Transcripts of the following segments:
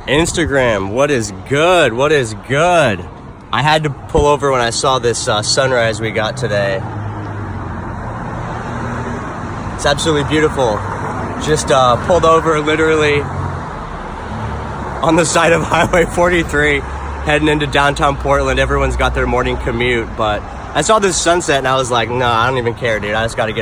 Instagram, what is good? What is good? I had to pull over when I saw this sunrise we got today. It's absolutely beautiful. Just pulled over literally on the side of Highway 43, heading into downtown Portland. Everyone's got their morning commute, but I saw this sunset and I was like, nah, I don't even care, dude. I gotta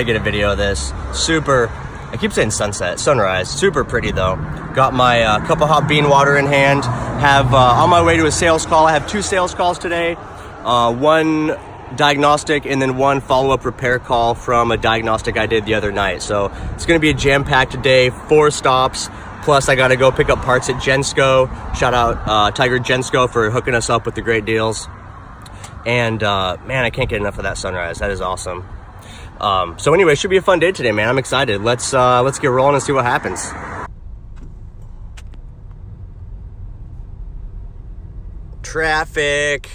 get a video of this. Super, I keep saying sunset, sunrise, super pretty though. Got my cup of hot bean water in hand. Have on my way to a sales call. I have 2 sales calls today. One diagnostic and then one follow-up repair call from a diagnostic I did the other night. So it's gonna be a jam-packed day, 4 stops. Plus I gotta go pick up parts at Gensco. Shout out Tiger Gensco for hooking us up with the great deals. And man, I can't get enough of that sunrise. That is awesome. So anyway, it should be a fun day today, man. I'm excited. Let's get rolling and see what happens. Traffic,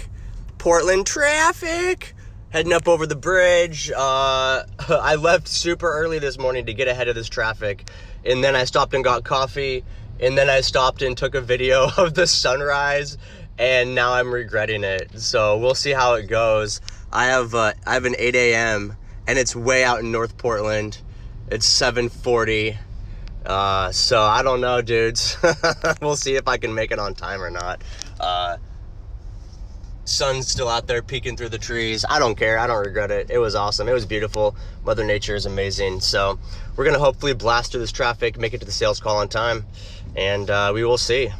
Portland traffic. Heading up over the bridge. I left super early this morning to get ahead of this traffic, and then I stopped and got coffee, and then I stopped and took a video of the sunrise, and now I'm regretting it. So we'll see how it goes. I have an 8 a.m. and it's way out in North Portland. It's 7:40. So I don't know, dudes. We'll see if I can make it on time or not. Sun's still out there peeking through the trees. I don't care. I don't regret it. It was awesome. It was beautiful. Mother Nature is amazing. So we're gonna hopefully blast through this traffic, make it to the sales call on time, and we will see.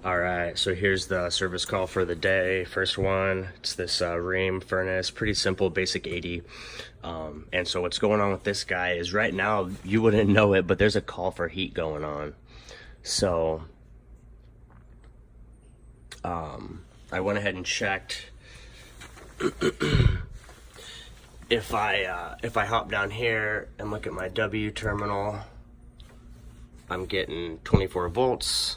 All right, so here's the service call for the day. First one, it's this Rheem furnace, pretty simple, basic 80. And so what's going on with this guy is right now, you wouldn't know it, but there's a call for heat going on. So I went ahead and checked. If I hop down here and look at my W terminal, I'm getting 24 volts,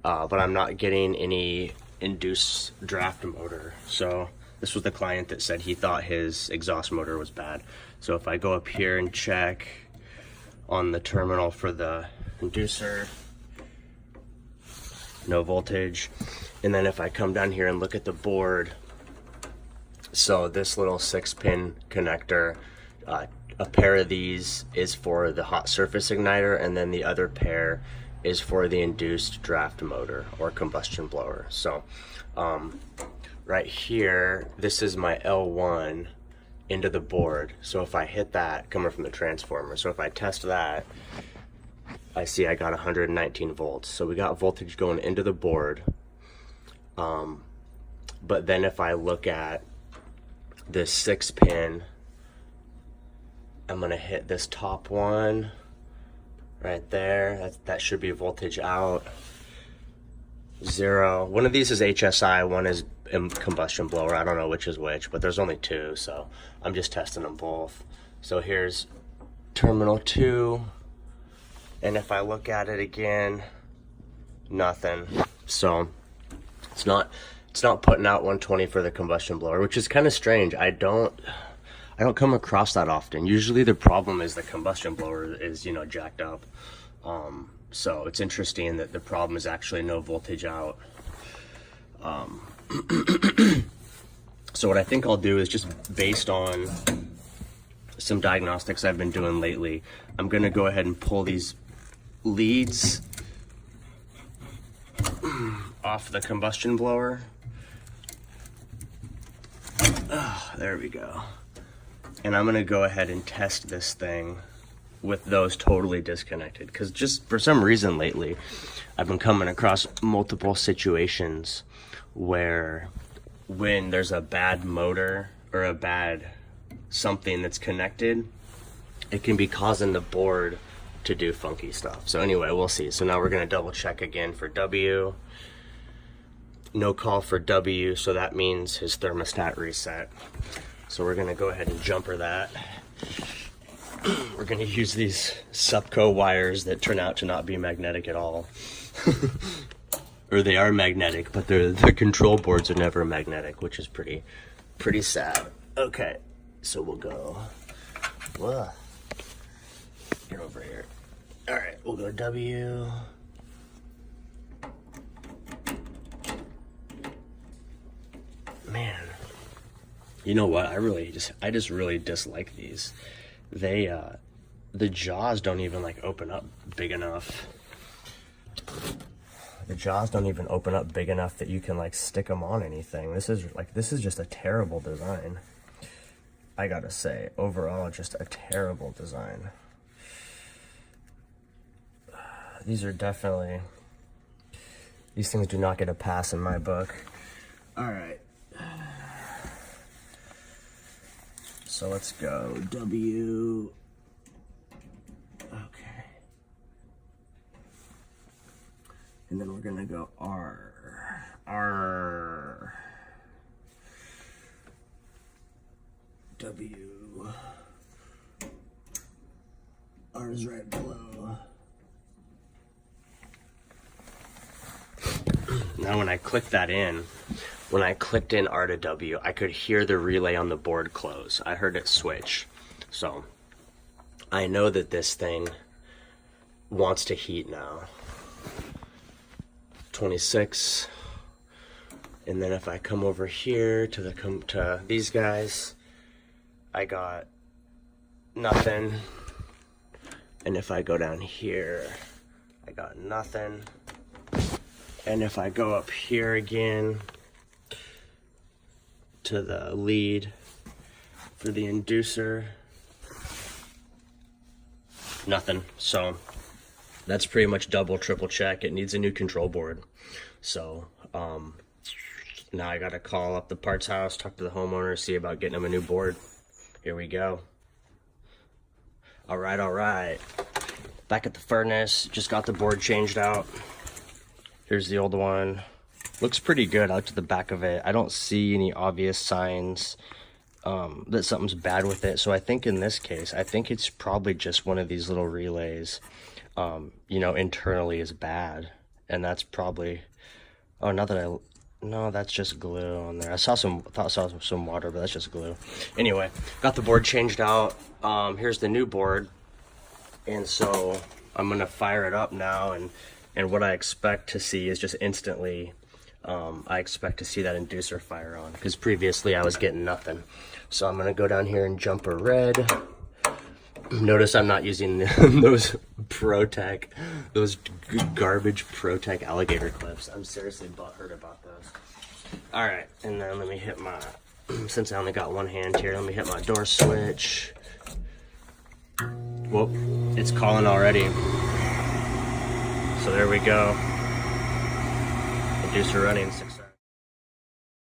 but I'm not getting any induced draft motor. So this was the client that said he thought his exhaust motor was bad. So if I go up here and check on the terminal for the inducer, no voltage. And then if I come down here and look at the board, so this little 6-pin connector, a pair of these is for the hot surface igniter, and then the other pair is for the induced draft motor or combustion blower. So right here, this is my L1 into the board. So if I hit that coming from the transformer, so if I test that, I see I got 119 volts. So we got voltage going into the board. But then if I look at this 6-pin, I'm gonna hit this top one right there. That should be voltage out. 0. One of these is HSI, one is combustion blower. I don't know which is which, but there's only 2, so I'm just testing them both. So here's terminal 2, and if I look at it again, nothing. So it's not putting out 120 for the combustion blower, which is kind of strange. I don't come across that often. Usually the problem is the combustion blower is, you know, jacked up. So it's interesting that the problem is actually no voltage out. So what I think I'll do is, just based on some diagnostics I've been doing lately, I'm gonna go ahead and pull these leads off the combustion blower. There we go. And I'm gonna go ahead and test this thing with those totally disconnected, because just for some reason lately I've been coming across multiple situations where when there's a bad motor or a bad something that's connected, it can be causing the board to do funky stuff. So anyway, we'll see. So now we're gonna double check again for W. No call for W, so that means his thermostat reset. So we're gonna go ahead and jumper that. We're gonna use these Supco wires that turn out to not be magnetic at all. Or they are magnetic, but the control boards are never magnetic, which is pretty sad. Okay, so we'll go, whoa, get over here. All right, we'll go W. Man, you know what? I just really dislike these. They, the jaws don't even like open up big enough. The jaws don't even open up big enough that you can like stick them on anything. This is just a terrible design. I gotta say, overall, just a terrible design. These things do not get a pass in my book. All right. So let's go W. Okay. And then we're gonna go R. R. W. R is right below. Now when I click that in, when I clicked in R to W, I could hear the relay on the board close. I heard it switch. So I know that this thing wants to heat now. 26. And then if I come over here to these guys, I got nothing. And if I go down here, I got nothing. And if I go up here again to the lead for the inducer, nothing. So that's pretty much double, triple check. It needs a new control board. So now I gotta call up the parts house, talk to the homeowner, see about getting him a new board. Here we go. All right. Back at the furnace, just got the board changed out. Here's the old one. Looks pretty good. I looked at the back of it. I don't see any obvious signs that something's bad with it. So I think in this case, I think it's probably just one of these little relays, you know, internally is bad. And that's probably, oh, no, that's just glue on there. I saw some water, but that's just glue. Anyway, got the board changed out. Here's the new board. And so I'm gonna fire it up now, and what I expect to see is just instantly, I expect to see that inducer fire on, because previously I was getting nothing. So I'm gonna go down here and jumper red. Notice I'm not using those ProTech, those garbage ProTech alligator clips. I'm seriously butthurt about those. All right, and then let me hit my, since I only got one hand here, let me hit my door switch. Whoop, it's calling already. So there we go. Inducer running, success.